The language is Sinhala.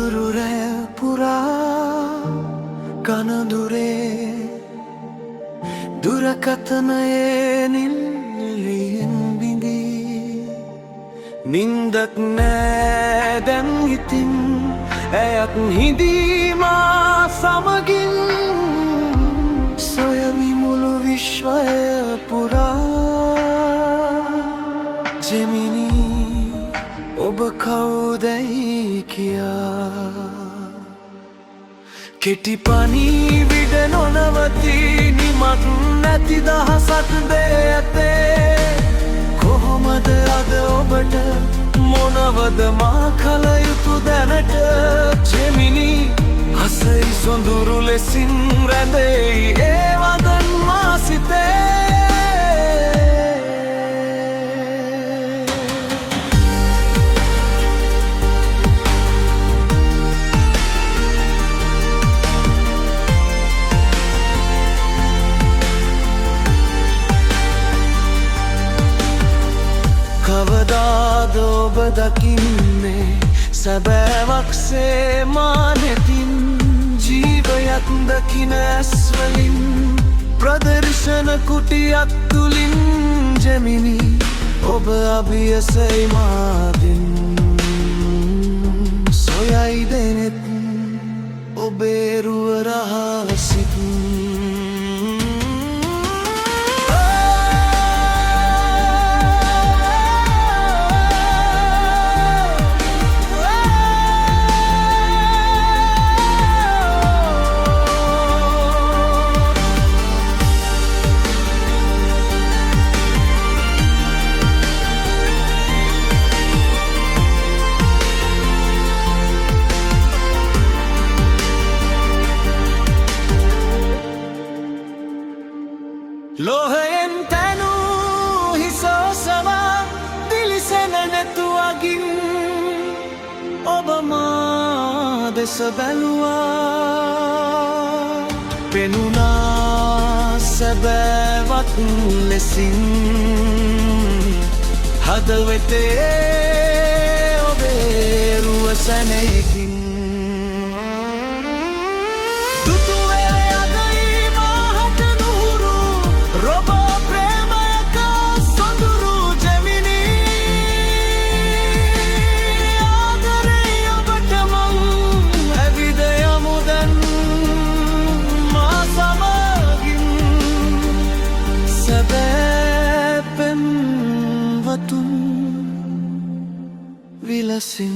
අඳුරු රැය පුරා කනදුරේ දුරකථනයේ නිල්ලියෙන් බිඳී නින්දක් නෑ දැන් ඉතින් ඇයත් හිඳීමා සමගින් සොයමි මුළු විශ්වය පුරා ජෙමිනී ඔබ කවුදැයි කියා කෙටි පණිවිඩ නොනවති නිමත් නැති දහසක් දේ ඇතේ කොහොමද අද ඔබට මොනවද මා කල යුතු දැනට ජෙමිනී හසයි සොඳුරු ලෙසින් රැඳෙයි ඒ වදන් මා සිතේ කවදාද ඔබ දකින්නේ සැබෑවක්සේ මානෙතින් ජීවයක් දකින ඇස්වලින් ප්‍රදර්ශන කුටියක් තුලින් ජෙමිනී ඔබ අභියසයි මාදින් සොයයි දෙනෙත් ඔබේ රුව රහසින් ලෝහයෙන් තැනූ හිසෝසවා දිලිසෙන නැතුවගින් ඔබ මා දෙස බැලුවා පෙනුනා සැබෑවත් ලෙසින් හදවතේ ඔබේ රුව සැනෙකින් විලසින්